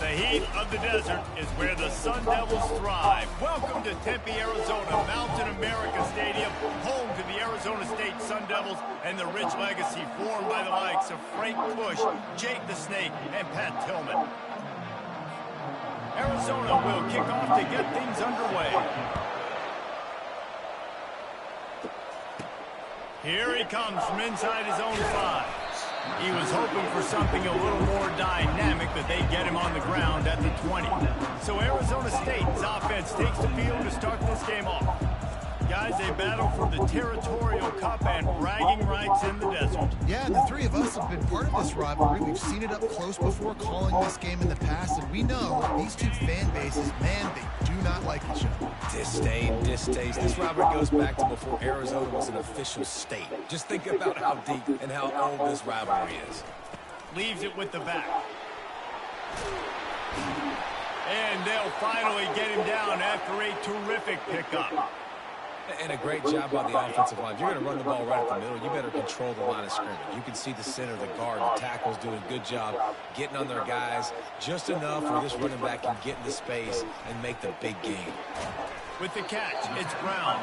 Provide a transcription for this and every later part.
The heat of the desert is where the Sun Devils thrive. Welcome to Tempe, Arizona, Mountain America Stadium, home to the Arizona State Sun Devils and the rich legacy formed by the likes of Frank Bush, Jake the Snake, and Pat Tillman. Arizona will kick off to get things underway. Here he comes from inside his own 5. He was hoping for something a little more dynamic, but they get him on the ground at the 20. So Arizona State's offense takes the field to start this game off. Guys, they battle for the Territorial Cup and bragging rights in the desert. Yeah, and the three of us have been part of this rivalry. We've seen it up close before calling this game in the past, and we know these two fan bases, man, they do not like each other. Disdain, distaste. This rivalry goes back to before Arizona was an official state. Just think about how deep and how old this rivalry is. Leaves it with the back. And they'll finally get him down after a terrific pickup. And a great job by the offensive line. If you're going to run the ball right at the middle, you better control the line of scrimmage. You can see the center, the guard, the tackles doing a good job getting on their guys just enough where this running back can get into space and make the big game. With the catch, it's Brown.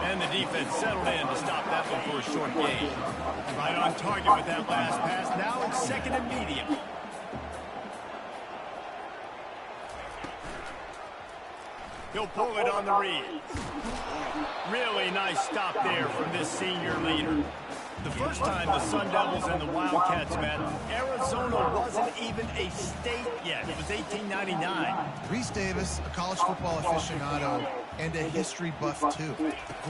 And the defense settled in to stop that one for a short gain. Right on target with that last pass. Now it's second and medium. He'll pull it on the read. Really nice stop there from this senior leader. The first time the Sun Devils and the Wildcats met, Arizona wasn't even a state yet. It was 1899. Reese Davis, a college football aficionado, and a history buff, too.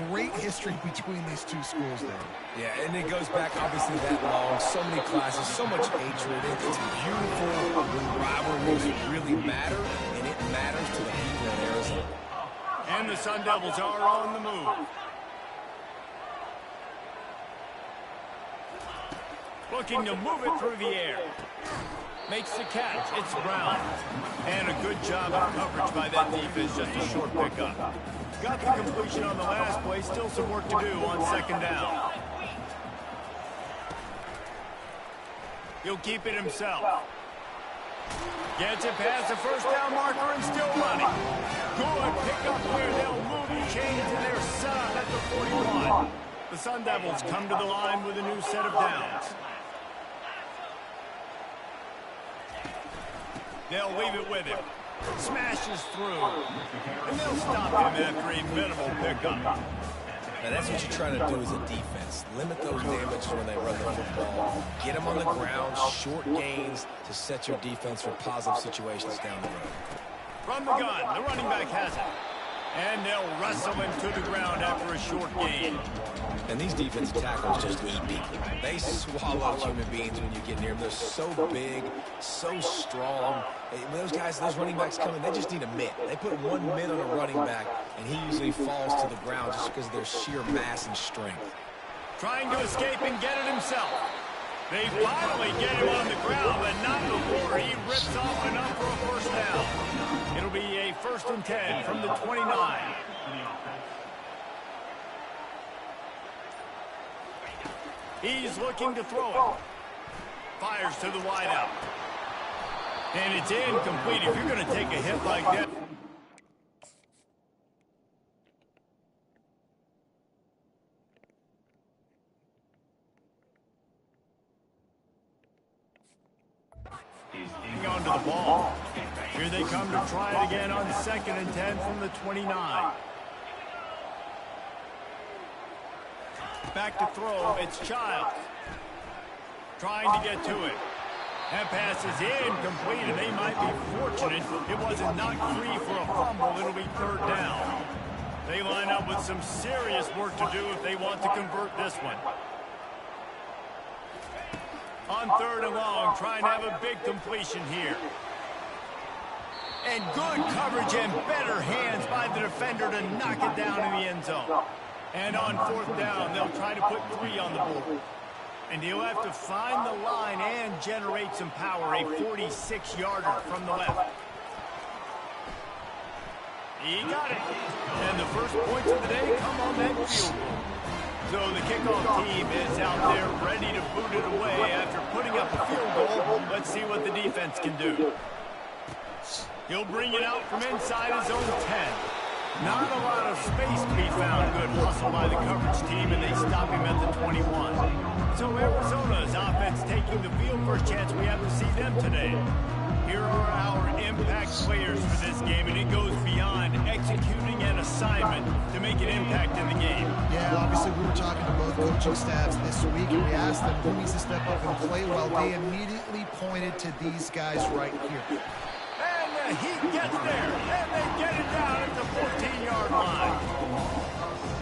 Great history between these two schools there. Yeah, and it goes back, obviously, that long. So many classes, so much hatred. It's beautiful when rivalries really matter, and it matters to the people in Arizona. And the Sun Devils are on the move. Looking to move it through the air. Makes the catch. It's Brown. And a good job of coverage by that defense. Just a short pickup. Got the completion on the last play. Still some work to do on second down. He'll keep it himself. Gets it past the first down marker and still running. Good pickup here. They'll move the chains to their side at the 41. The Sun Devils come to the line with a new set of downs. They'll leave it with him. Smashes through. And they'll stop him after a minimal pickup. Now that's what you're trying to do as a defense. Limit those damages when they run the football. Get them on the ground, short gains to set your defense for positive situations down the road. From the gun, the running back has it. And they'll wrestle him to the ground after a short gain. And these defensive tackles just eat people. They swallow human beings when you get near them. They're so big, so strong. When those guys, those running backs come in, they just need a mitt. They put one mitt on a running back, and he usually falls to the ground just because of their sheer mass and strength. Trying to escape and get it himself. They finally get him on the ground, but not before he rips off enough for a first down. It'll be a 1st and 10 from the 29. He's looking to throw it. Fires to the wideout. And it's incomplete. If you're going to take a hit like that. He's on to the ball. Here they come to try it again on 2nd and 10 from the 29. Back to throw, it's Childs. Trying to get to it. That pass is incomplete, and they might be fortunate it wasn't knocked free for a fumble. It'll be 3rd down. They line up with some serious work to do if they want to convert this one. On 3rd and long, trying to have a big completion here. And good coverage and better hands by the defender to knock it down in the end zone. And on 4th down, they'll try to put 3 on the board. And he'll have to find the line and generate some power. A 46-yarder from the left. He got it. And the first points of the day come on that field goal. So the kickoff team is out there ready to boot it away after putting up a field goal. Let's see what the defense can do. He'll bring it out from inside his own 10. Not a lot of space to be found. Good hustle by the coverage team, and they stop him at the 21. So Arizona's offense taking the field. First chance we have to see them today. Here are our impact players for this game, and it goes beyond executing an assignment to make an impact in the game. Yeah, obviously we were talking to both coaching staffs this week, and we asked them who needs to step up and play well. They immediately pointed to these guys right here. And the Heat gets there, and they get it down at the 14-yard line.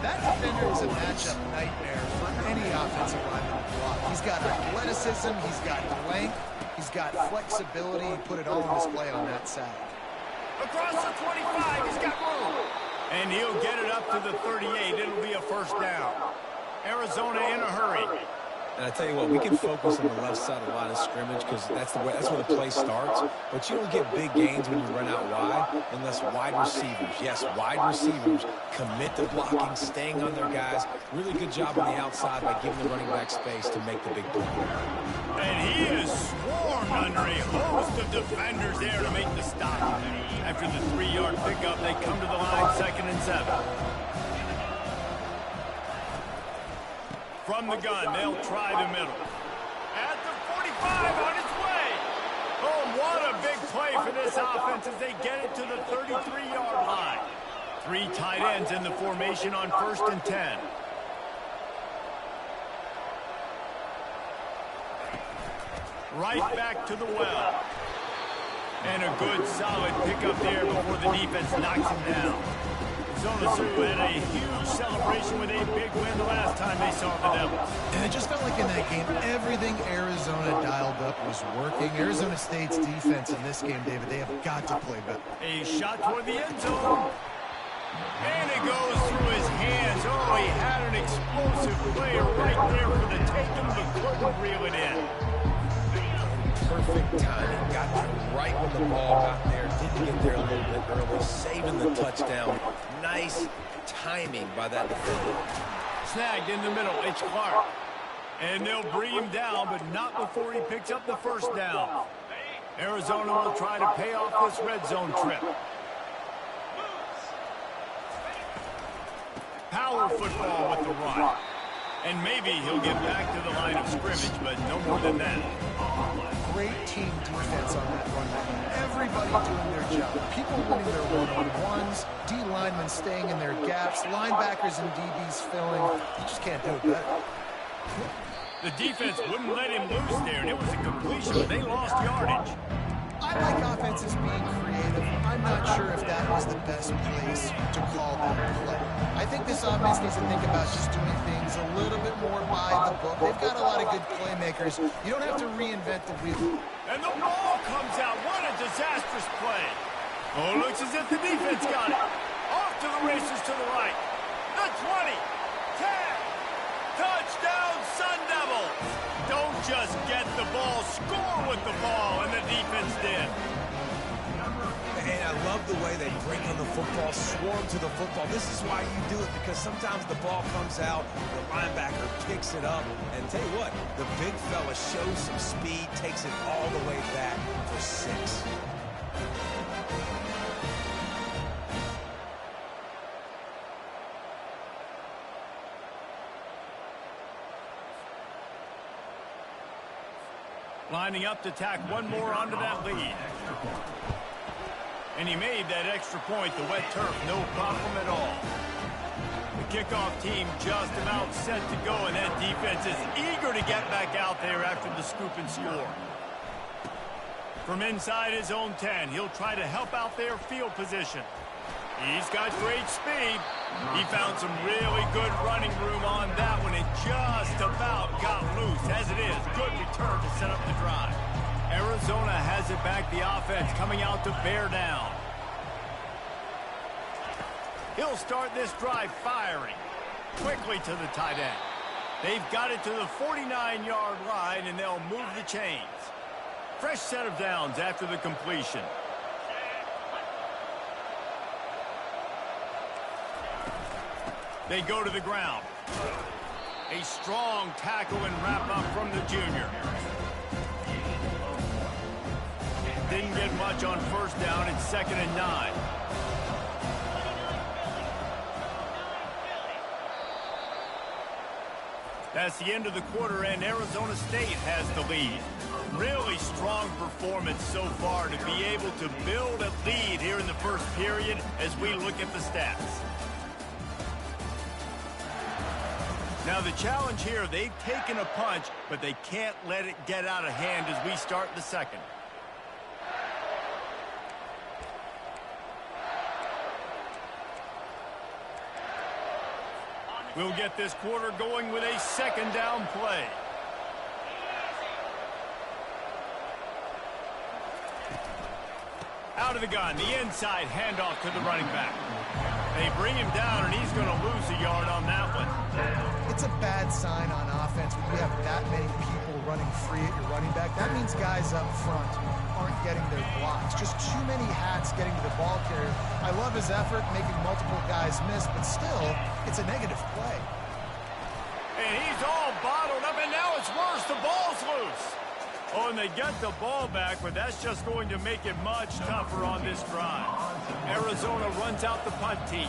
That defender is a matchup nightmare for any offensive lineman to block. He's got athleticism, he's got length, he's got flexibility. He put it all on display on that side. Across the 25, he's got room. And he'll get it up to the 38. It'll be a first down. Arizona in a hurry. And I tell you what, we can focus on the left side of the line of scrimmage because that's where the play starts. But you don't get big gains when you run out wide unless wide receivers, yes, wide receivers commit to blocking, staying on their guys. Really good job on the outside by giving the running back space to make the big play. And he is swarmed under a host of defenders there to make the stop. After the 3-yard pickup, they come to the line, 2nd and 7. From the gun, they'll try the middle. At the 45, on its way. Oh, what a big play for this offense as they get it to the 33-yard line. 3 tight ends in the formation on 1st and 10. Right back to the well. And a good solid pickup there before the defense knocks him down. Arizona Sioux had a huge celebration with a big win the last time they saw the Devils. And it just felt like in that game, everything Arizona dialed up was working. Arizona State's defense in this game, David, they have got to play better. A shot toward the end zone. And it goes through his hands. Oh, he had an explosive player right there for the taking, but couldn't reel it in. Perfect timing. Got there right when the ball got there. Didn't get there a little bit early. Saving the touchdown. Nice timing by that defender. Snagged in the middle. It's Clark. And they'll bring him down, but not before he picks up the first down. Arizona will try to pay off this red zone trip. Power football with the run. And maybe he'll get back to the line of scrimmage, but no more than that. Great team defense on that run. Everybody doing their job. People winning their one-on-ones, D linemen staying in their gaps, linebackers and DBs filling. You just can't do it better. The defense wouldn't let him loose there, and it was a completion, but they lost yardage. I like offenses being creative. I'm not sure if that was the best place to call that play. I think this offense needs to think about just doing things a little bit more by the book. They've got a lot of good playmakers. You don't have to reinvent the wheel. And the ball comes out. What a disastrous play. Oh, it looks as if the defense got it. Off to the races to the right. The 20, 10, touchdown Sun Devils. Don't just get the ball, score with the ball, and the defense did. And I love the way they break on the football, swarm to the football. This is why you do it, because sometimes the ball comes out, the linebacker picks it up, and tell you what, the big fella shows some speed, takes it all the way back for 6. Lining up to tack one more onto that lead. And he made that extra point, the wet turf, no problem at all. The kickoff team just about set to go, and that defense is eager to get back out there after the scoop and score. From inside his own 10, he'll try to help out their field position. He's got great speed. He found some really good running room on that one and just about got loose. As it is, good return to set up the drive. Arizona has it back, the offense coming out to bear down. He'll start this drive firing quickly to the tight end. They've got it to the 49-yard line, and they'll move the chains. Fresh set of downs after the completion. They go to the ground. A strong tackle and wrap up from the junior. didn't get much on first down. It's 2nd and 9. That's the end of the quarter, and Arizona State has the lead. Really strong performance so far to be able to build a lead here in the first period as we look at the stats. Now the challenge here, they've taken a punch, but they can't let it get out of hand as we start the second. We'll get this quarter going with a 2nd down play. Out of the gun, the inside handoff to the running back. They bring him down, and he's going to lose a yard on that one. It's a bad sign on offense when you have that many people running free at your running back. That means guys up front aren't getting their blocks. Just too many hats getting to the ball carrier. I love his effort, making multiple guys miss, but still, it's a negative play. And he's all bottled up, and now it's worse. The ball's loose. Oh, and they get the ball back, but that's just going to make it much tougher on this drive. Arizona runs out the punt team.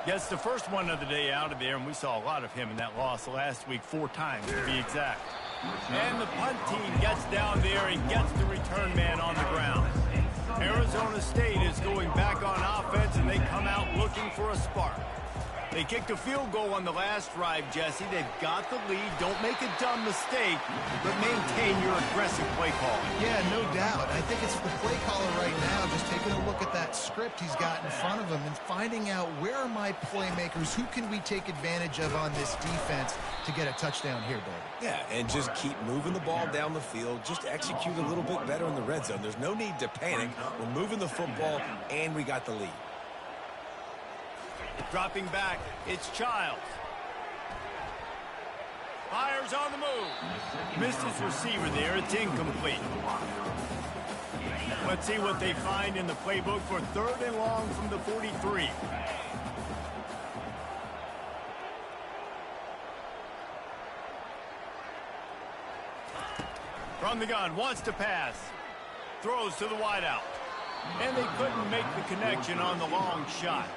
Gets the first one of the day out of there, and we saw a lot of him in that loss last week, 4 times to be exact. And the punt team gets down there and gets the return man on the ground. Arizona State is going back on offense, and they come out looking for a spark. They kicked a field goal on the last drive, Jesse. They've got the lead. Don't make a dumb mistake, but maintain your aggressive play call. Yeah, no doubt. I think it's the play caller right now just taking a look at that script he's got in front of him and finding out where are my playmakers, who can we take advantage of on this defense to get a touchdown here, David. Yeah, and just keep moving the ball down the field. Just execute a little bit better in the red zone. There's no need to panic. We're moving the football, and we got the lead. Dropping back, it's Childs. Fires on the move. Missed his receiver there. It's incomplete. Let's see what they find in the playbook for 3rd and long from the 43. From the gun, wants to pass. Throws to the wideout. And they couldn't make the connection on the long shot.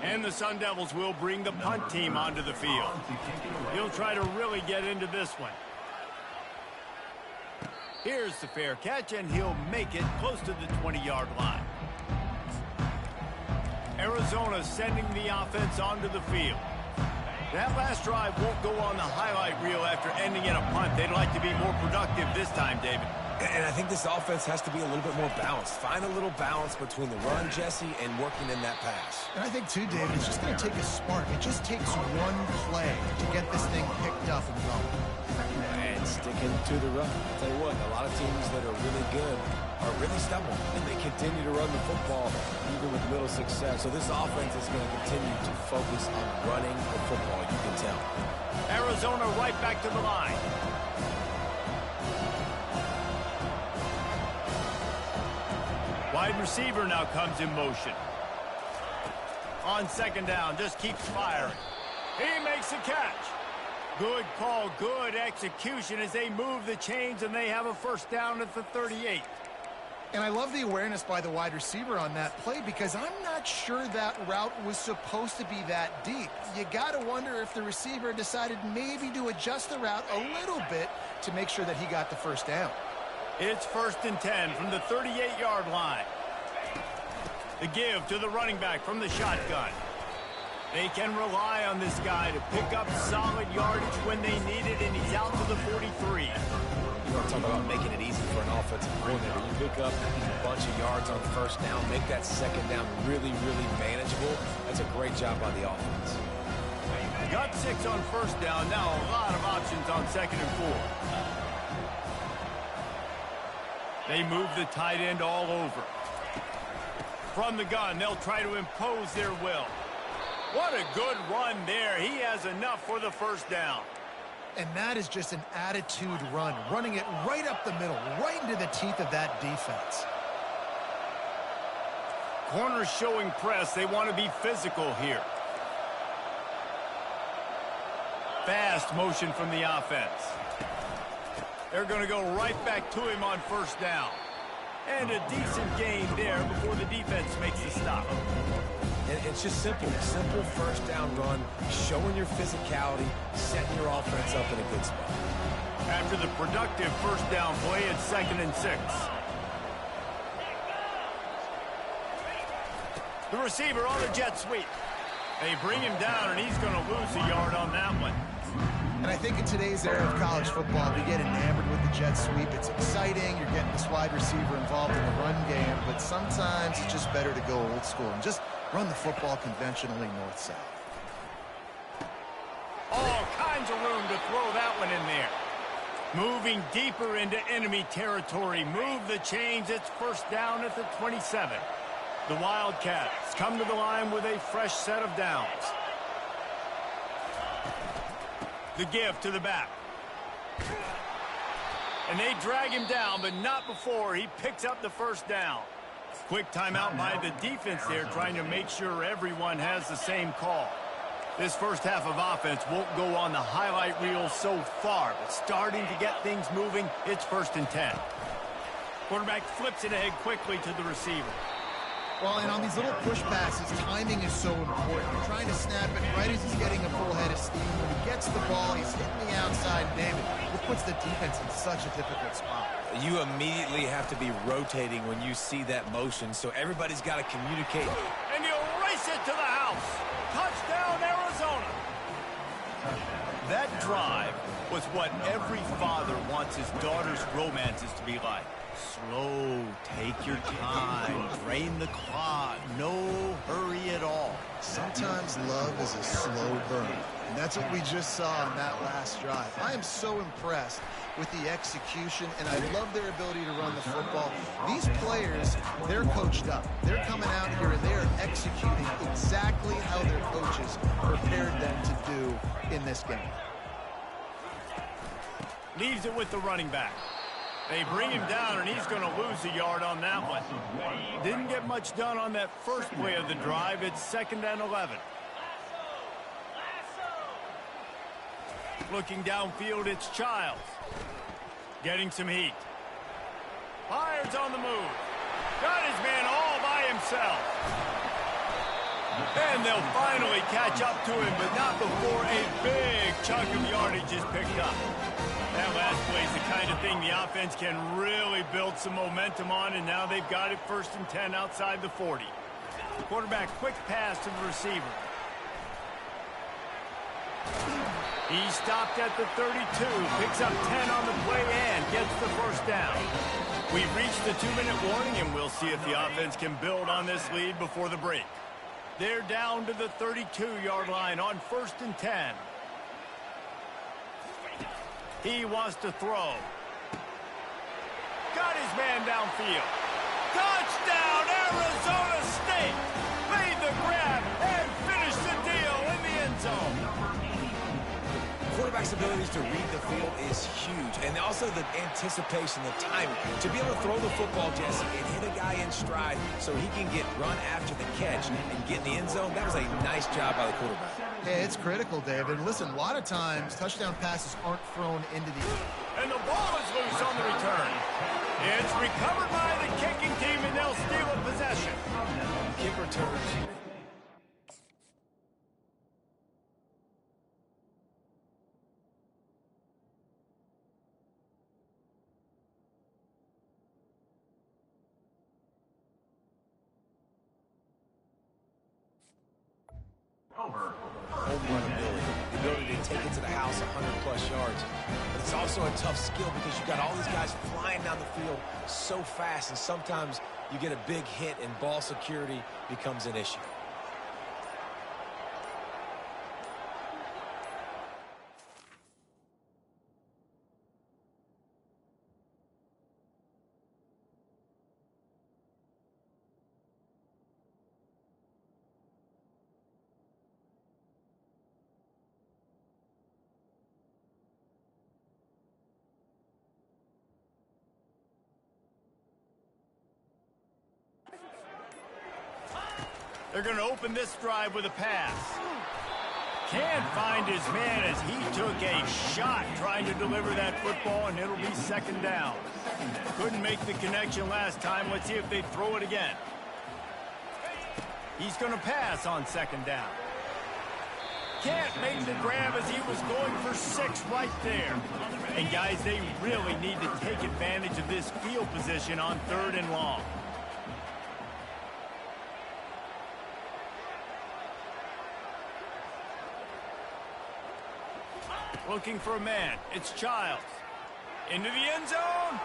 And the Sun Devils will bring the punt team onto the field. He'll try to really get into this one. Here's the fair catch, and he'll make it close to the 20-yard line. Arizona sending the offense onto the field. That last drive won't go on the highlight reel after ending in a punt. They'd like to be more productive this time, David. And I think this offense has to be a little bit more balanced. Find a little balance between the run, Jesse, and working in that pass. And I think, too, David, it's just going to take a spark. It just takes one play to get this thing picked up and going. And sticking to the run. I'll tell you what, a lot of teams that are really good are really stubborn, and they continue to run the football even with little success. So this offense is going to continue to focus on running the football, you can tell. Arizona right back to the line. Wide receiver now comes in motion. On 2nd down, just keeps firing. He makes the catch. Good call, good execution as they move the chains, and they have a 1st down at the 38. And I love the awareness by the wide receiver on that play because I'm not sure that route was supposed to be that deep. You got to wonder if the receiver decided maybe to adjust the route a little bit to make sure that he got the 1st down. It's 1st and 10 from the 38-yard line. The give to the running back from the shotgun. They can rely on this guy to pick up solid yardage when they need it, and he's out to the 43. You want to talk about making it easy for an offensive coordinator. You pick up a bunch of yards on 1st down, make that 2nd down really, really manageable. That's a great job by the offense. Got 6 on 1st down. Now a lot of options on 2nd and 4. They move the tight end all over. From the gun, they'll try to impose their will. What a good run there. He has enough for the 1st down. And that is just an attitude run, running it right up the middle, right into the teeth of that defense. Corners showing press. They want to be physical here. Fast motion from the offense. They're going to go right back to him on first down. And a decent gain there before the defense makes the stop. And it's just simple. Simple first down run, showing your physicality, setting your offense up in a good spot. After the productive first down play, it's 2nd and 6. The receiver on a jet sweep. They bring him down, and he's going to lose a yard on that one. And I think in today's era of college football, we get enamored with the jet sweep. It's exciting. You're getting this wide receiver involved in the run game, but sometimes it's just better to go old school and just run the football conventionally north-south. All kinds of room to throw that one in there. Moving deeper into enemy territory. Move the chains. It's first down at the 27. The Wildcats come to the line with a fresh set of downs. The give to the back. And they drag him down, but not before he picks up the first down. Quick timeout by the defense there, trying to make sure everyone has the same call. This first half of offense won't go on the highlight reel so far, but starting to get things moving, it's 1st and 10. Quarterback flips it ahead quickly to the receiver. Well, and on these little push passes, timing is so important. You're trying to snap it right as he's getting a full head of steam. When he gets the ball, he's hitting the outside, David. It puts the defense in such a difficult spot. You immediately have to be rotating when you see that motion, so everybody's got to communicate. And he'll race it to the house. Touchdown, Arizona. That drive was what every father wants his daughter's romances to be like. Slow, take your time, drain the clock, no hurry at all. Sometimes love is a slow burn, and that's what we just saw on that last drive. I am so impressed with the execution, and I love their ability to run the football. These players, they're coached up. They're coming out here, and they're executing exactly how their coaches prepared them to do in this game. Leaves it with the running back. They bring him down, and he's going to lose a yard on that one. Didn't get much done on that first play of the drive. It's 2nd and 11. Looking downfield, it's Childs. Getting some heat. Fires on the move. Got his man all by himself. And they'll finally catch up to him, but not before a big chunk of yardage is picked up. That last play is the kind of thing the offense can really build some momentum on, and now they've got it 1st and 10 outside the 40. The quarterback, quick pass to the receiver. He stopped at the 32, picks up 10 on the play and gets the first down. We've reached the 2-minute warning, and we'll see if the offense can build on this lead before the break. They're down to the 32-yard line on 1st and 10. He wants to throw. Got his man downfield. Touchdown, Arizona State! Made the grab and finished the deal in the end zone. Quarterback's abilities to read the field is huge, and also the anticipation, the timing. To be able to throw the football, Jesse, and hit a guy in stride so he can get run after the catch and get in the end zone, that was a nice job by the quarterback. Yeah, it's critical, David. Listen, a lot of times, touchdown passes aren't thrown into the air. And the ball is loose on the return. It's recovered by the kicking team, and they'll steal a possession. Kick returns. Home run ability. The ability to take it to the house 100-plus yards. But it's also a tough skill because you got all these guys flying down the field so fast, and sometimes you get a big hit and ball security becomes an issue. They're going to open this drive with a pass. Can't find his man as he took a shot trying to deliver that football, and it'll be second down. Couldn't make the connection last time. Let's see if they throw it again. He's going to pass on second down. Can't make the grab as he was going for 6 right there. And guys, they really need to take advantage of this field position on 3rd and long. Looking for a man. It's Childs. Into the end zone.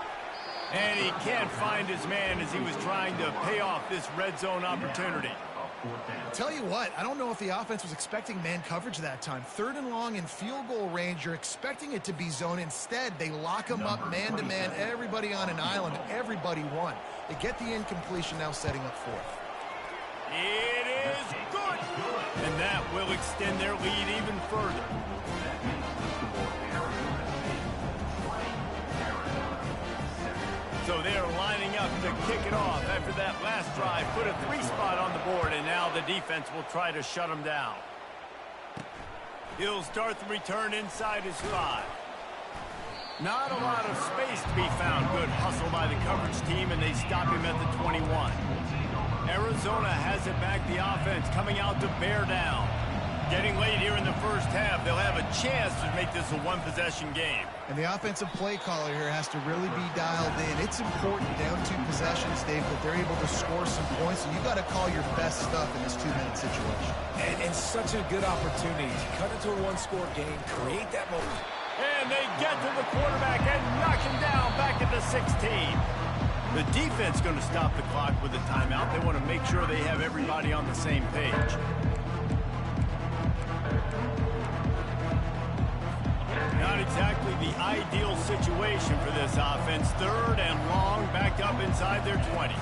And he can't find his man as he was trying to pay off this red zone opportunity. Tell you what, I don't know if the offense was expecting man coverage that time. 3rd and long in field goal range, you're expecting it to be zone. Instead, they lock them up man-to-man, everybody on an island, everybody won. They get the incompletion, now setting up 4th. It is good. And that will extend their lead even further. So they're lining up to kick it off after that last drive. Put a 3 spot on the board, and now the defense will try to shut them down. He'll start the return inside his 5. Not a lot of space to be found. Good hustle by the coverage team, and they stop him at the 21. Arizona has it back. The offense coming out to bear down. Getting late here in the first half, they'll have a chance to make this a 1-possession game. And the offensive play caller here has to really be dialed in. It's important down 2 possessions, Dave, that they're able to score some points. So you got to call your best stuff in this 2-minute situation. And such a good opportunity to cut into a 1-score game, create that moment. And they get to the quarterback and knock him down back at the 16. The defense going to stop the clock with a timeout. They want to make sure they have everybody on the same page. Not exactly the ideal situation for this offense. 3rd and long, backed up inside their 20.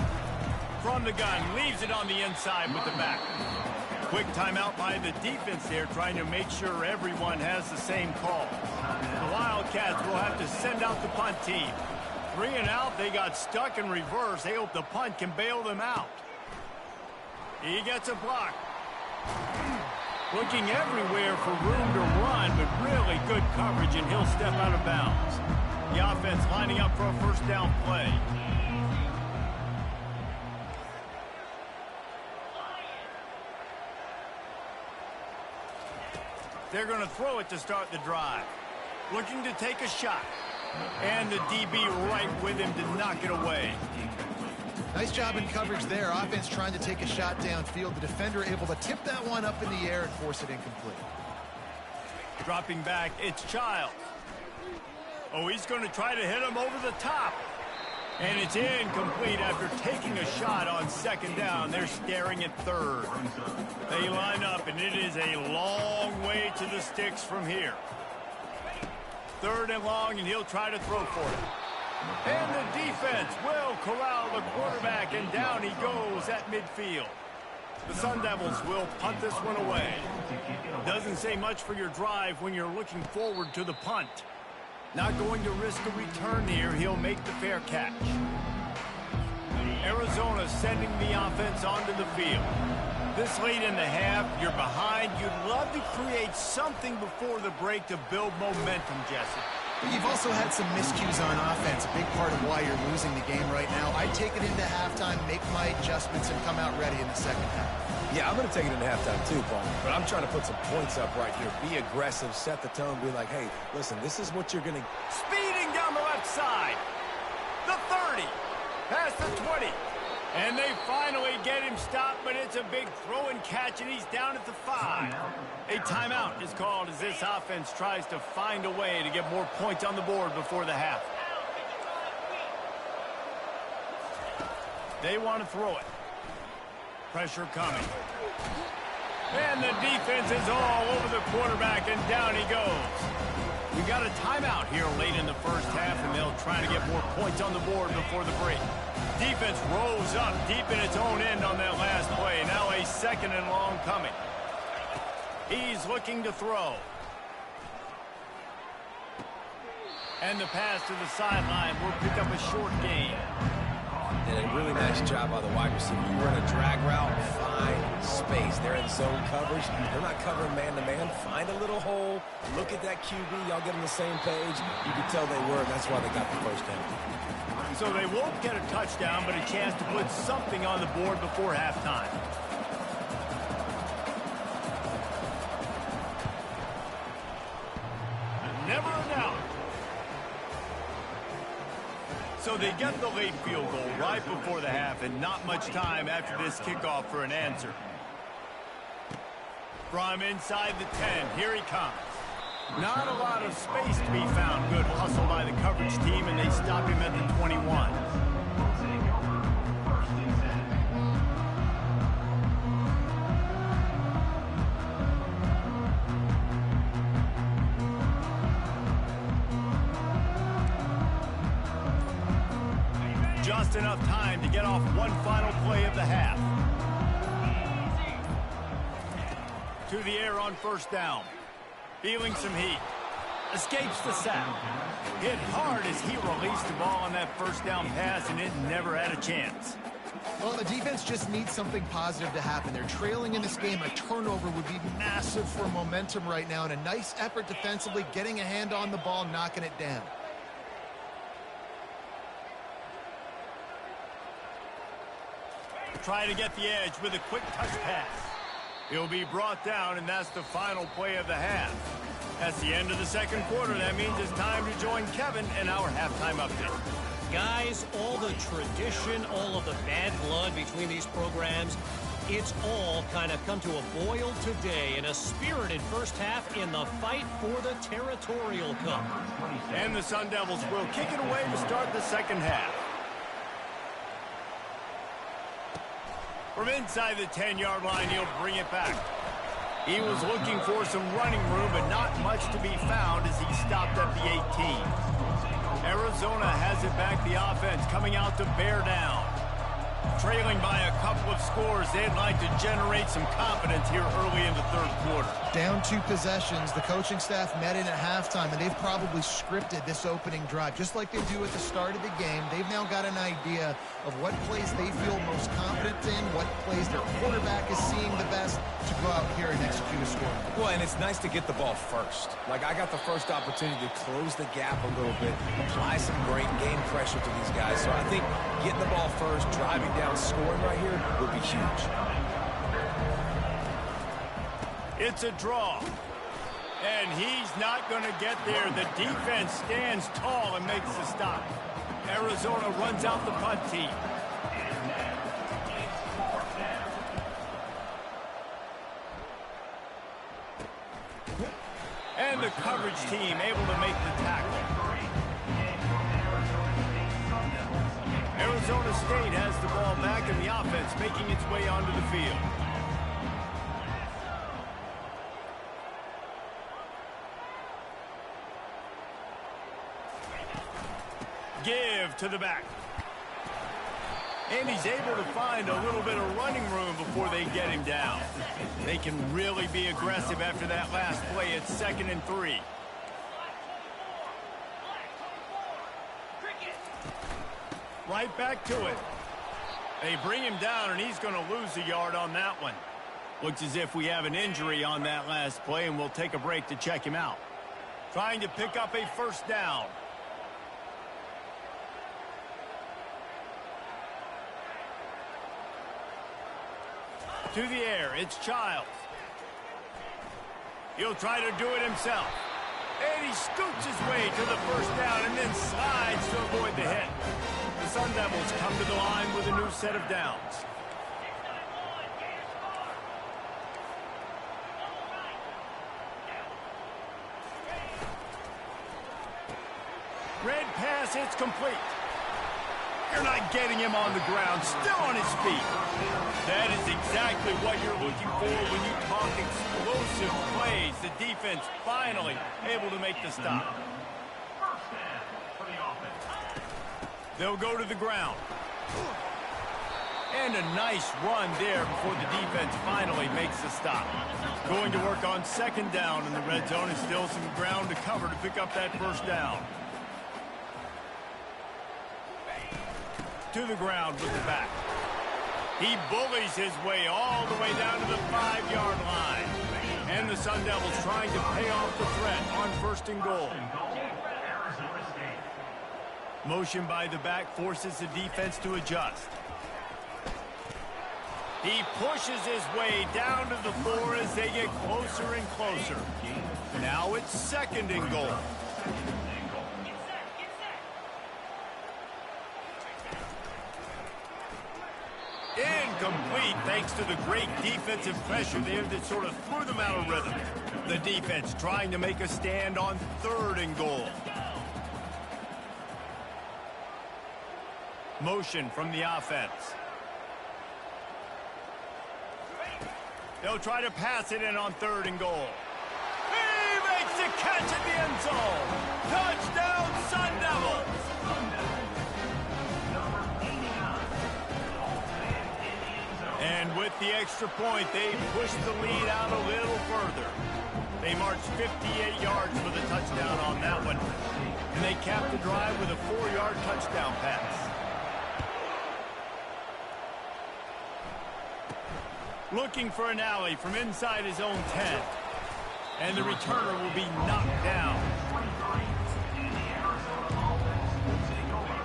From the gun, leaves it on the inside with the back. Quick timeout by the defense there, trying to make sure everyone has the same call. The Wildcats will have to send out the punt team. 3 and out, they got stuck in reverse. They hope the punt can bail them out. He gets a block. Looking everywhere for room to run, but really good coverage, and he'll step out of bounds. The offense lining up for a 1st down play. They're going to throw it to start the drive. Looking to take a shot. And the DB right with him to knock it away. Nice job in coverage there. Offense trying to take a shot downfield. The defender able to tip that one up in the air and force it incomplete. Dropping back, it's Childs. Oh, he's going to try to hit him over the top. And it's incomplete after taking a shot on 2nd down. They're staring at 3rd. They line up, and it is a long way to the sticks from here. 3rd and long, and he'll try to throw for it. And the defense will corral the quarterback, and down he goes at midfield. The Sun Devils will punt this one away. Doesn't say much for your drive when you're looking forward to the punt. Not going to risk a return here. He'll make the fair catch. Arizona sending the offense onto the field. This late in the half, you're behind. You'd love to create something before the break to build momentum, Jesse. You've also had some miscues on offense, a big part of why you're losing the game right now. I take it into halftime, make my adjustments, and come out ready in the 2nd half. Yeah, I'm going to take it into halftime too, Paul. But I'm trying to put some points up right here. Be aggressive, set the tone, be like, hey, listen, this is what you're going to... Speeding down the left side. The 30. Past the 20. And they finally get him stopped, but it's a big throw and catch, and he's down at the 5. A timeout is called as this offense tries to find a way to get more points on the board before the half. They want to throw it. Pressure coming. And the defense is all over the quarterback, and down he goes. We got a timeout here late in the first half, and they'll try to get more points on the board before the break. Defense rose up deep in its own end on that last play. Now a 2nd and long coming. He's looking to throw. And the pass to the sideline will pick up a short gain. And a really nice job by the wide receiver. You run a drag route, find space. They're in zone coverage. They're not covering man-to-man. Find a little hole. Look at that QB. Y'all get on the same page. You can tell they were, and that's why they got the first down. So they won't get a touchdown, but a chance to put something on the board before halftime. Never a doubt. So they get the late field goal right before the half, and not much time after this kickoff for an answer. From inside the 10, here he comes. Not a lot of space to be found. Good hustle by the coverage team, and they stop him at the 21. Just enough time to get off one final play of the half. To the air on first down. Feeling some heat. Escapes the sack. Hit hard as he released the ball on that first down pass, and it never had a chance. Well, the defense just needs something positive to happen. They're trailing in this game. A turnover would be massive for momentum right now, and a nice effort defensively, getting a hand on the ball, knocking it down. Try to get the edge with a quick touch pass. He'll be brought down, and that's the final play of the half. That's the end of the second quarter. That means it's time to join Kevin in our halftime update. Guys, all the tradition, all of the bad blood between these programs, it's all kind of come to a boil today in a spirited first half in the fight for the Territorial Cup. And the Sun Devils will kick it away to start the second half. From inside the 10-yard line, he'll bring it back. He was looking for some running room, but not much to be found as he stopped at the 18. Arizona has it back, the offense coming out to bear down. Trailing by a couple of scores, they'd like to generate some confidence here early in the third quarter. Down 2 possessions, the coaching staff met in at halftime, and they've probably scripted this opening drive. Just like they do at the start of the game, they've now got an idea of what plays they feel most confident in, what plays their quarterback is seeing the best to go out here and execute a score. Well, and it's nice to get the ball first. Like, I got the first opportunity to close the gap a little bit, apply some great game pressure to these guys. So I think getting the ball first, driving down, scoring right here would be huge. It's a draw. And he's not going to get there. The defense stands tall and makes the stop. Arizona runs out the punt team. And the coverage team able to make the tackle. Arizona State has the ball back, and the offense making its way onto the field. Give to the back. And he's able to find a little bit of running room before they get him down. They can really be aggressive after that last play. It's 2nd and 3. Right back to it. They bring him down, and he's going to lose a yard on that one. Looks as if we have an injury on that last play, and we'll take a break to check him out. Trying to pick up a first down. To the air, it's Childs. He'll try to do it himself. And he scoots his way to the first down and then slides to avoid the hit. The Sun Devils come to the line with a new set of downs. Red pass, it's complete. You're not getting him on the ground, still on his feet. That is exactly what you're looking for when you talk explosive plays. The defense finally able to make the stop. They'll go to the ground. And a nice run there before the defense finally makes the stop. Going to work on 2nd down in the red zone, and still some ground to cover to pick up that first down. to the ground with the back. He bullies his way all the way down to the 5-yard line. And the Sun Devils trying to pay off the threat on 1st and goal. Motion by the back forces the defense to adjust. He pushes his way down to the floor as they get closer and closer. Now it's 2nd and goal. Incomplete thanks to the great defensive pressure there that sort of threw them out of rhythm. The defense trying to make a stand on 3rd and goal. Motion from the offense. They'll try to pass it in on 3rd and goal. He makes the catch at the end zone. Touchdown, Sun Devils! And with the extra point, they push the lead out a little further. They marched 58 yards for the touchdown on that one. And they capped the drive with a 4-yard touchdown pass. Looking for an alley from inside his own 10. And the returner will be knocked down.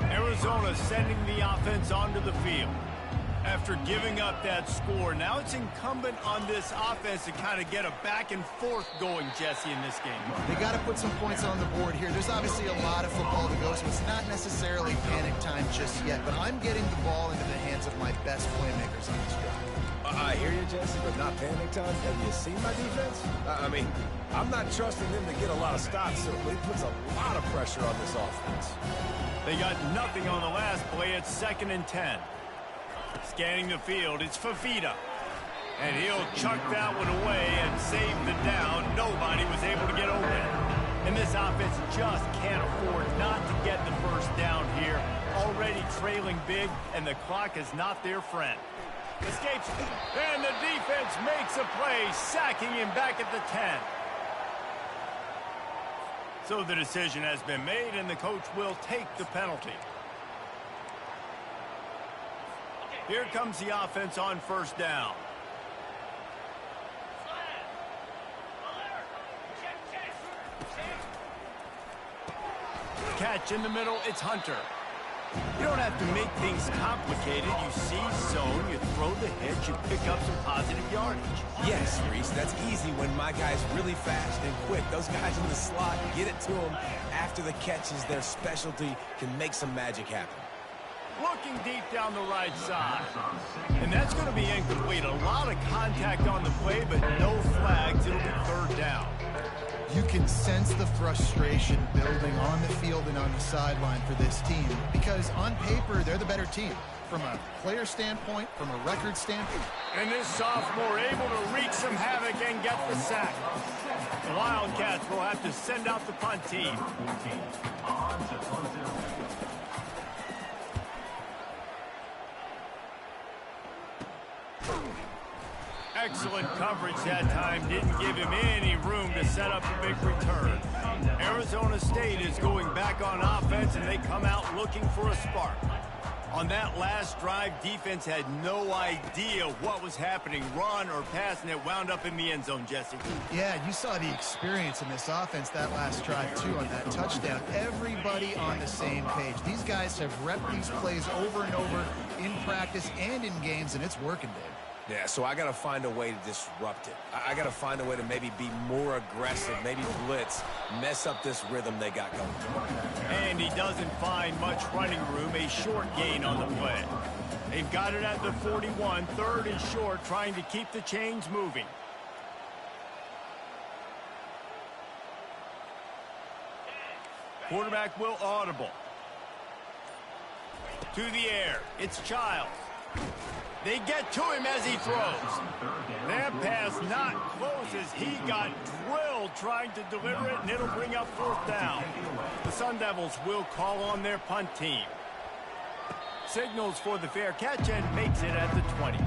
Arizona sending the offense onto the field. After giving up that score, now it's incumbent on this offense to kind of get a back and forth going, Jesse, in this game. They got to put some points on the board here. There's obviously a lot of football to go, so it's not necessarily panic time just yet, but I'm getting the ball into the hands of my best playmakers on this drive. I hear you, Jesse, but not panic time. Have you seen my defense? I mean, I'm not trusting them to get a lot of stops, so it puts a lot of pressure on this offense. They got nothing on the last play. It's 2nd and 10. Scanning the field, it's Fafita. And he'll chuck that one away and save the down. Nobody was able to get open. And this offense just can't afford not to get the first down here. Already trailing big, and the clock is not their friend. Escapes, and the defense makes a play, sacking him back at the 10. So the decision has been made, and the coach will take the penalty. Here comes the offense on 1st down. Catch in the middle, it's Hunter. You don't have to make things complicated. You see zone, you throw the hitch, you pick up some positive yardage. Yes, Reese, that's easy when my guy's really fast and quick. Those guys in the slot, get it to them after the catch is their specialty, can make some magic happen. Looking deep down the right side. And that's going to be incomplete. A lot of contact on the play, but no flags. It'll be 3rd down. You can sense the frustration building on the field and on the sideline for this team because on paper, they're the better team. From a player standpoint, from a record standpoint. And this sophomore able to wreak some havoc and get the sack. The Wildcats will have to send out the punt team. Excellent coverage that time. Didn't give him any room to set up a big return. Arizona State is going back on offense, and they come out looking for a spark. On that last drive, defense had no idea what was happening, run or pass, and it wound up in the end zone, Jesse. Yeah, you saw the experience in this offense that last drive, too, on that touchdown. Everybody on the same page. These guys have repped these plays over and over in practice and in games, and it's working, Dave. Yeah, so I got to find a way to disrupt it. I got to find a way to maybe be more aggressive, maybe blitz, mess up this rhythm they got going. And he doesn't find much running room, a short gain on the play. They've got it at the 41, 3rd and short, trying to keep the chains moving. Quarterback will audible. To the air, it's Childs. They get to him as he throws. That pass not close as he got drilled trying to deliver it, and it'll bring up 4th down. The Sun Devils will call on their punt team. Signals for the fair catch and makes it at the 20.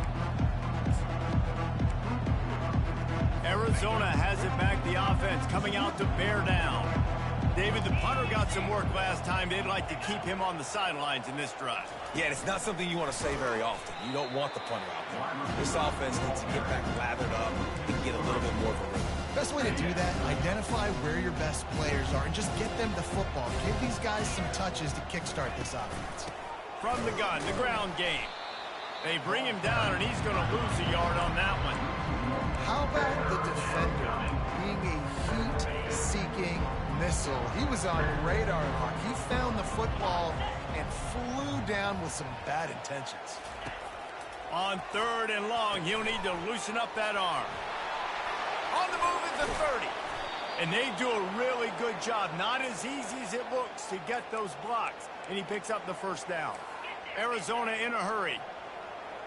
Arizona has it back, the offense coming out to bear down. David, the punter got some work last time. They'd like to keep him on the sidelines in this drive. Yeah, and it's not something you want to say very often. You don't want the punter out there. This offense needs to get back lathered up and get a little bit more of a rhythm. Best way to do that, identify where your best players are and just get them the football. Give these guys some touches to kickstart this offense. From the gun, the ground game. They bring him down, and he's going to lose a yard on that one. How about the defender being a heat-seeking missile? He was on radar lock. He found the football and flew down with some bad intentions. On 3rd and long, he'll need to loosen up that arm. On the move at the 30. And they do a really good job. Not as easy as it looks to get those blocks. And he picks up the first down. Arizona in a hurry.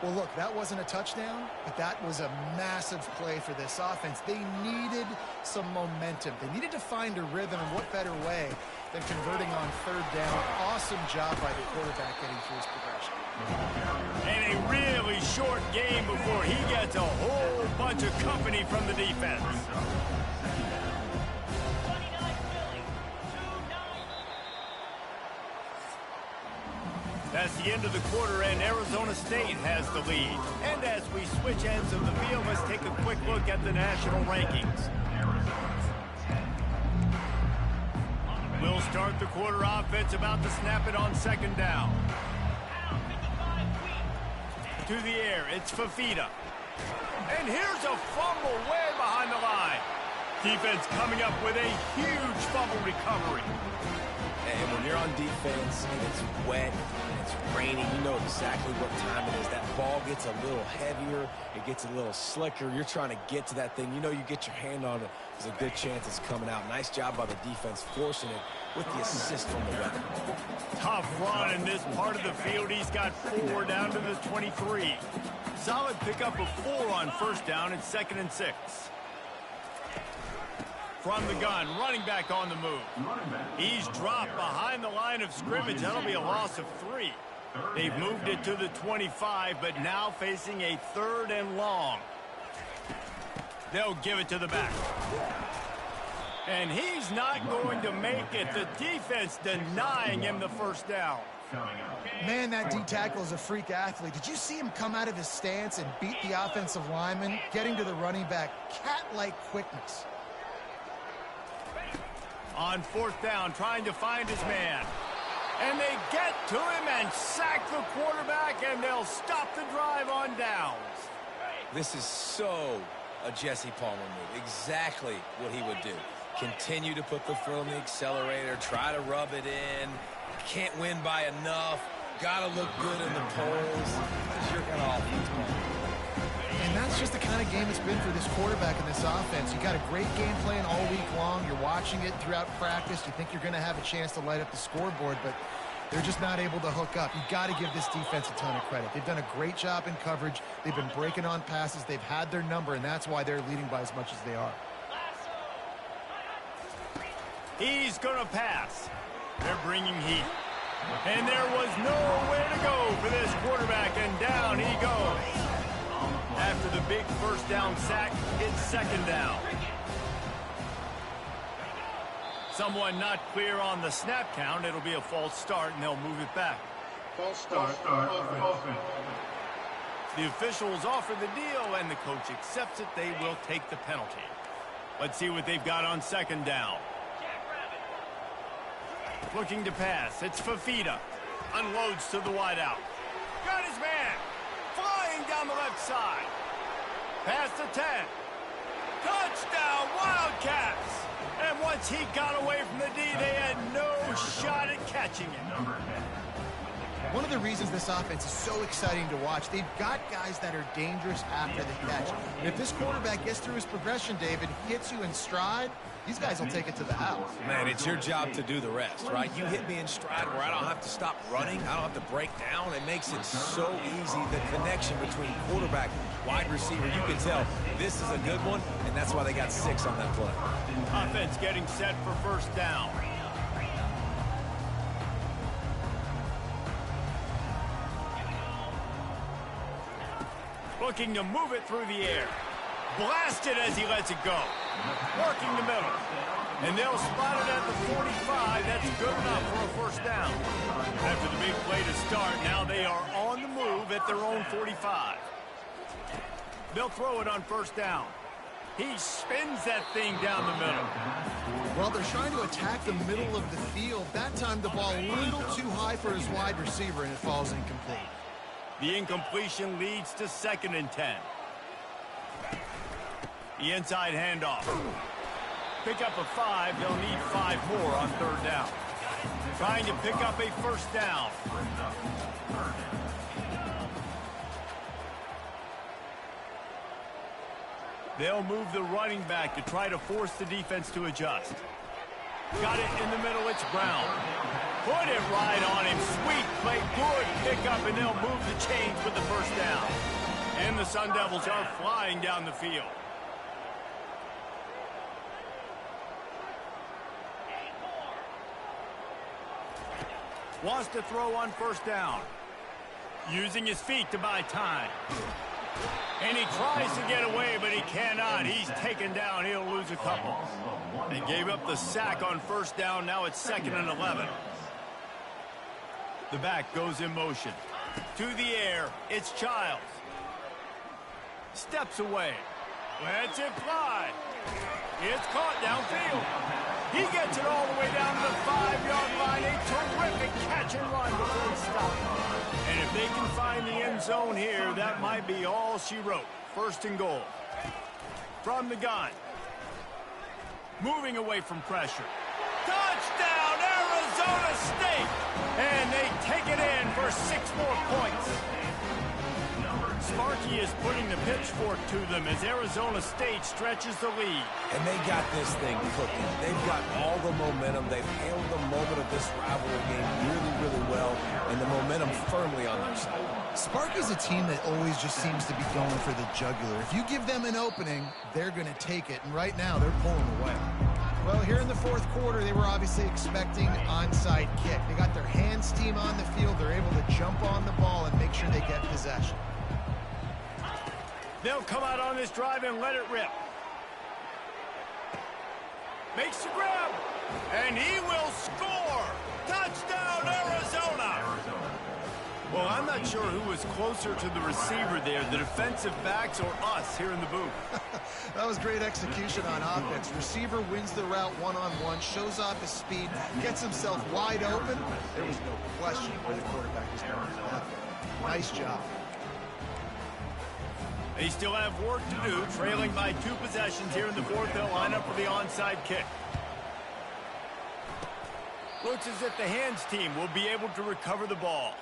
Well, look, that wasn't a touchdown, but that was a massive play for this offense. They needed some momentum. They needed to find a rhythm, and what better way than converting on 3rd down. Awesome job by the quarterback getting through his progression. And a really short game before he gets a whole bunch of company from the defense. That's the end of the quarter, and Arizona State has the lead. And as we switch ends of the field, let's take a quick look at the national rankings. We'll start the quarter offense, about to snap it on 2nd down. To the air, it's Fafita. And here's a fumble way behind the line. Defense coming up with a huge fumble recovery. And when you're on defense and it's wet and it's raining, you know exactly what time it is. That ball gets a little heavier. It gets a little slicker. You're trying to get to that thing. You know you get your hand on it. There's a good chance it's coming out. Nice job by the defense forcing it with the assist from the weather. Tough run in this part of the field. He's got 4 down to the 23. Solid pickup of 4 on 1st down. It's 2nd and 6. From the gun, running back on the move. He's dropped behind the line of scrimmage. That'll be a loss of 3. They've moved it to the 25, but now facing a 3rd and long. They'll give it to the back. And he's not going to make it. The defense denying him the 1st down. Man, that D-tackle is a freak athlete. Did you see him come out of his stance and beat the offensive lineman, getting to the running back? Cat-like quickness. On 4th down, trying to find his man. And they get to him and sack the quarterback, and they'll stop the drive on downs. This is so a Jesse Palmer move. Exactly what he would do. Continue to put the foot on the accelerator, try to rub it in. Can't win by enough. Got to look good in the polls. That's your kind of offense, man. And that's just the kind of game it's been for this quarterback and this offense. You got a great game plan all week long. You're watching it throughout practice. You think you're going to have a chance to light up the scoreboard, but they're just not able to hook up. You've got to give this defense a ton of credit. They've done a great job in coverage. They've been breaking on passes. They've had their number, and that's why they're leading by as much as they are. He's going to pass. They're bringing heat. And there was nowhere to go for this quarterback, and down he goes. After the big 1st down sack, it's 2nd down. Someone not clear on the snap count. It'll be a false start, and they'll move it back. False start. Offense. The officials offer the deal, and the coach accepts it. They will take the penalty. Let's see what they've got on 2nd down. Looking to pass. It's Fafita. Unloads to the wideout. Got his man. Flying down the left side. Past the 10. Touchdown, Wildcats. And once he got away from the D, they had no shot at catching him. One of the reasons this offense is so exciting to watch, they've got guys that are dangerous after the catch. And if this quarterback gets through his progression, David, hits you in stride, these guys will take it to the house. Man, it's your job to do the rest, right? You hit me in stride where I don't have to stop running. I don't have to break down. It makes it so easy. The connection between quarterback, wide receiver, you can tell this is a good one, and that's why they got 6 on that play. Offense getting set for 1st down. Looking to move it through the air. Blasted as he lets it go. Working the middle. And they'll spot it at the 45. That's good enough for a first down. After the big play to start, now they are on the move at their own 45. They'll throw it on first down. He spins that thing down the middle. Well, they're trying to attack the middle of the field. That time the ball a little too high for his wide receiver, and it falls incomplete. The incompletion leads to 2nd and 10. The inside handoff. Pick up a 5. They'll need 5 more on 3rd down. Trying to pick up a first down. They'll move the running back to try to force the defense to adjust. Got it in the middle. It's Brown. Put it right on him. Sweet play. Good pickup, and they'll move the chains with the first down. And the Sun Devils are flying down the field. Wants to throw on first down. Using his feet to buy time. And he tries to get away, but he cannot. He's taken down. He'll lose a couple. They gave up the sack on first down. Now it's 2nd and 11. The back goes in motion. To the air. It's Childs. Steps away. Lets it fly. It's caught downfield. He gets it all the way down to the 5-yard line. A terrific catch and run before he stops. And if they can find the end zone here, that might be all she wrote. 1st and goal. From the gun. Moving away from pressure. Touchdown, Arizona State! And they take it in for 6 more points. Sparky is putting the pitchfork to them as Arizona State stretches the lead. And they got this thing cooking. They've got all the momentum. They've handled the moment of this rivalry game really, really well, and the momentum firmly on their side. Sparky's a team that always just seems to be going for the jugular. If you give them an opening, they're going to take it, and right now they're pulling away. Well, here in the 4th quarter, they were obviously expecting onside kick. They got their hands team on the field. They're able to jump on the ball and make sure they get possession. They'll come out on this drive and let it rip. Makes the grab, and he will score. Touchdown, Arizona. Well, I'm not sure who was closer to the receiver there, the defensive backs or us here in the booth. That was great execution on offense. Receiver wins the route one-on-one, shows off his speed, gets himself wide open. There was no question where the quarterback was going. Nice job. They still have work to do, trailing by 2 possessions here in the 4th. They'll line up for the onside kick. Looks as if the hands team will be able to recover the ball.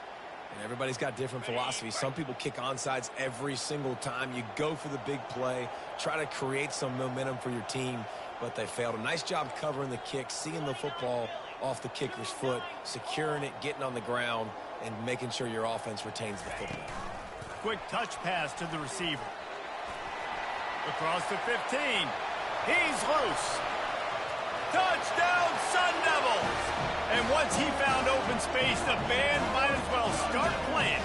And everybody's got different philosophies. Some people kick onside every single time. You go for the big play, try to create some momentum for your team, but they failed. A nice job covering the kick, seeing the football off the kicker's foot, securing it, getting on the ground, and making sure your offense retains the football. Quick touch pass to the receiver. Across the 15. He's loose. Touchdown, Sun Devils! And once he found open space, the band might as well start playing.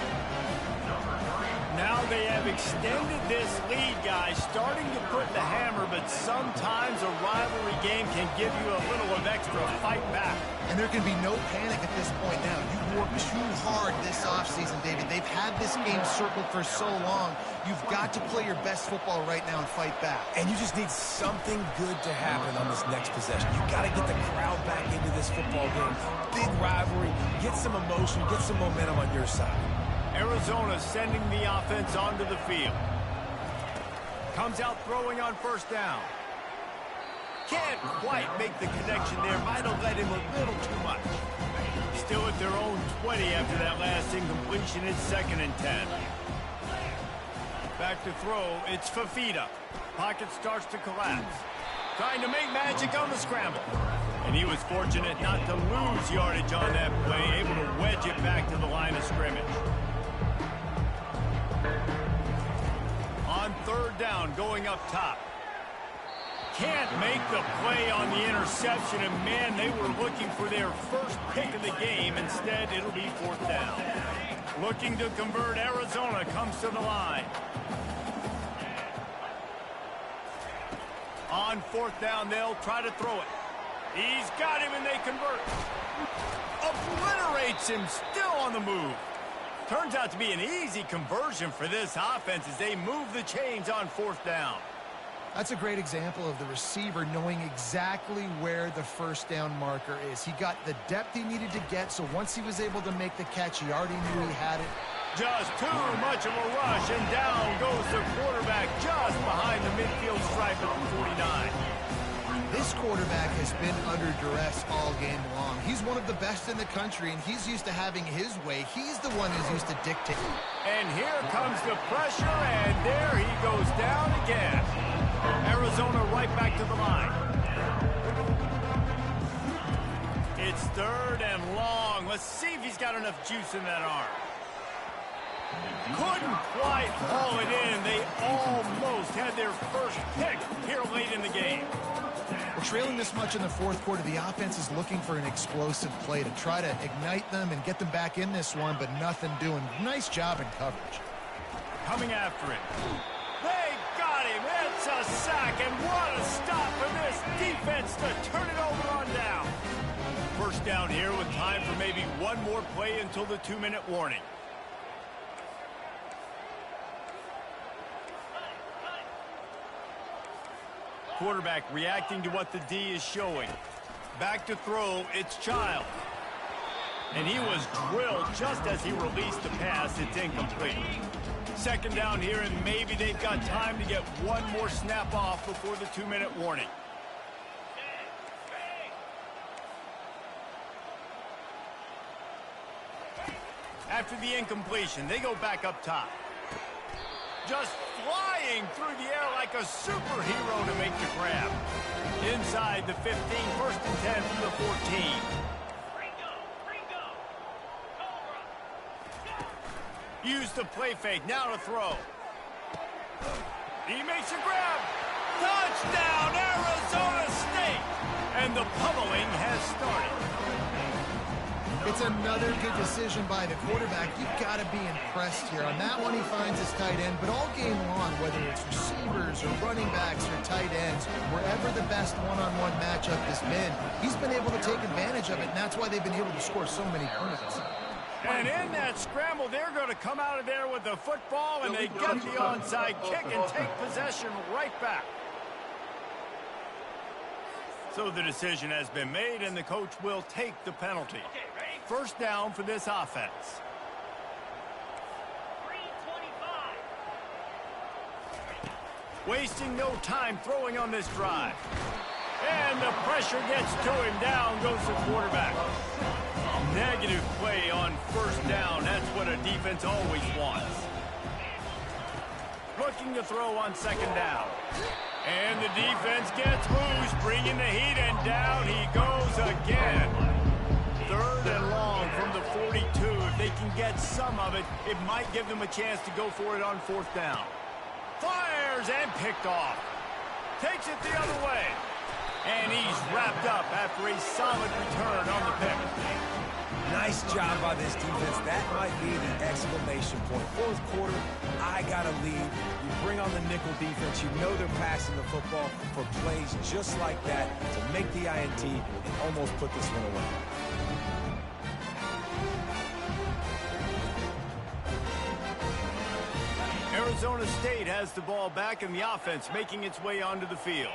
Now they have extended this lead, guys, starting to put the hammer, but sometimes a rivalry game can give you a little of extra fight back. And there can be no panic at this point now. You've worked too hard this offseason, David. They've had this game circled for so long. You've got to play your best football right now and fight back. And you just need something good to happen on this next possession. You got to get the crowd back into this football game. Big rivalry. Get some emotion. Get some momentum on your side. Arizona sending the offense onto the field. Comes out throwing on first down. Can't quite make the connection there. Might have led him a little too much. Still at their own 20 after that last incompletion. It's 2nd and 10. Back to throw. It's Fafita. Pocket starts to collapse. Trying to make magic on the scramble. And he was fortunate not to lose yardage on that play. Able to wedge it back to the line of scrimmage. On 3rd down, going up top. Can't make the play on the interception, and man, they were looking for their first pick of the game. Instead, it'll be 4th down. Looking to convert, Arizona comes to the line. On 4th down, they'll try to throw it. He's got him, and they convert. Obliterates him, still on the move. Turns out to be an easy conversion for this offense as they move the chains on 4th down. That's a great example of the receiver knowing exactly where the first down marker is. He got the depth he needed to get, so once he was able to make the catch, he already knew he had it. Just too much of a rush, and down goes the quarterback just behind the midfield stripe at the 49. This quarterback has been under duress all game long. He's one of the best in the country, and he's used to having his way. He's the one who's used to dictate. And here comes the pressure, and there he goes down again. Arizona right back to the line. It's 3rd and long. Let's see if he's got enough juice in that arm. Couldn't quite haul it in. They almost had their first pick here late in the game. We're trailing this much in the 4th quarter. The offense is looking for an explosive play to try to ignite them and get them back in this one, but nothing doing. Nice job in coverage. Coming after it. They got him. It's a sack, and what a stop for this defense to turn it over on down. First down here with time for maybe one more play until the 2-minute warning. Quarterback reacting to what the D is showing. Back to throw, it's Child. And he was drilled just as he released the pass. It's incomplete. 2nd down here, and maybe they've got time to get one more snap off before the 2-minute warning. After the incompletion, they go back up top. Just flying through the air like a superhero to make the grab. Inside the 15, 1st and 10 from the 14. Use the play fake, now to throw. He makes a grab. Touchdown, Arizona State! And the pummeling has started. It's another good decision by the quarterback. You've got to be impressed here. On that one, he finds his tight end, but all game long, whether it's receivers or running backs or tight ends, wherever the best one-on-one matchup has been, he's been able to take advantage of it, and that's why they've been able to score so many points. And in that scramble, they're going to come out of there with the football, and they get the onside kick and take possession right back. So the decision has been made, and the coach will take the penalty. First down for this offense. Wasting no time throwing on this drive. And the pressure gets to him. Down goes the quarterback. Negative play on 1st down. That's what a defense always wants. Looking to throw on 2nd down. And the defense gets loose, bringing the heat, and down he goes again. 3rd and long from the 42. If they can get some of it, it might give them a chance to go for it on 4th down. Fires and picked off. Takes it the other way. And he's wrapped up after a solid return on the pick. Nice job by this defense. That might be the exclamation point. 4th quarter, I got a lead. You bring on the nickel defense. You know they're passing the football for plays just like that to make the INT and almost put this one away. Arizona State has the ball back, and the offense making its way onto the field.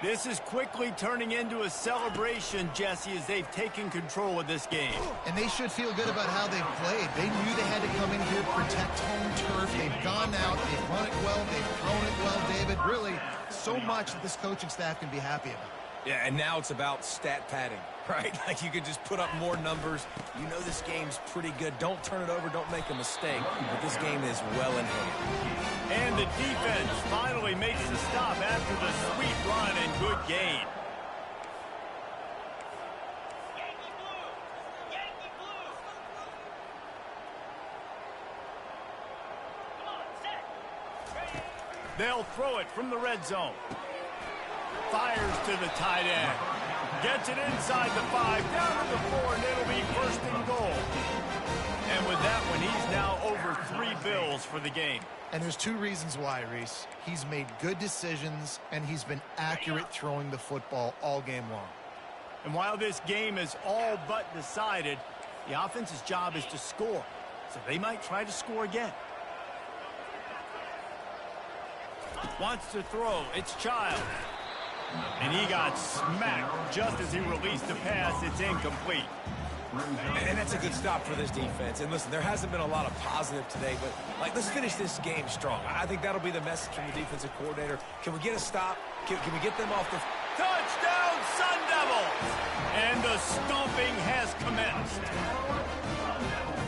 This is quickly turning into a celebration, Jesse, as they've taken control of this game. And they should feel good about how they've played. They knew they had to come in here, protect home turf. They've gone out, they've run it well, they've thrown it well, David. Really, so much that this coaching staff can be happy about. Yeah, and now it's about stat padding, right? Like you could just put up more numbers. You know this game's pretty good. Don't turn it over. Don't make a mistake. But this game is well in hand. And the defense finally makes the stop after the sweet run and good gain. They'll throw it from the red zone. Fires to the tight end. Gets it inside the 5, down to the 4, and it'll be 1st and goal. And with that one, he's now over 3 bills for the game. And there's 2 reasons why, Reese. He's made good decisions, and he's been accurate throwing the football all game long. And while this game is all but decided, the offense's job is to score. So they might try to score again. Wants to throw. It's Child. And he got smacked just as he released the pass. It's incomplete. And that's a good stop for this defense. And listen, there hasn't been a lot of positive today, but let's finish this game strong. I think that'll be the message from the defensive coordinator. Can we get a stop? Can we get them off the... Touchdown, Sun Devils! And the stomping has commenced.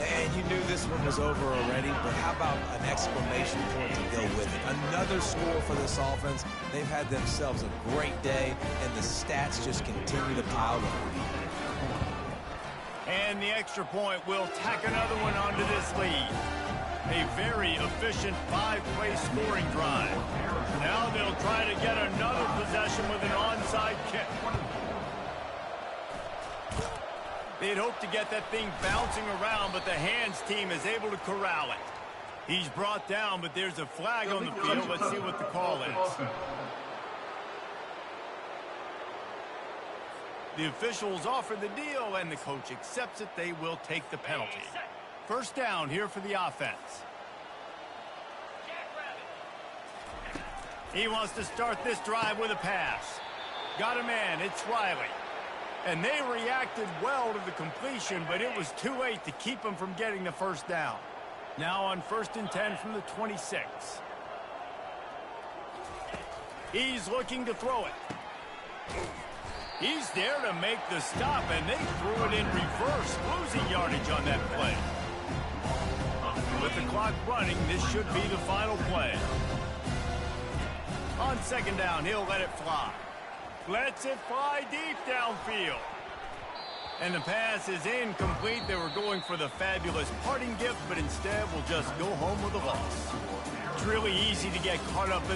And you knew this one was over already, but how about an exclamation point to go with it? Another score for this offense. They've had themselves a great day, and the stats just continue to pile up. And the extra point will tack another one onto this lead. A very efficient 5-play scoring drive. Now they'll try to get another possession with an onside kick. They'd hoped to get that thing bouncing around, but the hands team is able to corral it. He's brought down, but there's a flag on the field. Let's see what the call is. The officials offer the deal, and the coach accepts it. They will take the penalty. First down here for the offense. He wants to start this drive with a pass. Got a man. It's Riley. And they reacted well to the completion, but it was too late to keep him from getting the first down. Now on 1st and 10 from the 26. He's looking to throw it. He's there to make the stop, and they threw it in reverse, losing yardage on that play. With the clock running, this should be the final play. On 2nd down, he'll let it fly. Lets it fly deep downfield. And the pass is incomplete. They were going for the fabulous parting gift, but instead will just go home with a loss. It's really easy to get caught up in the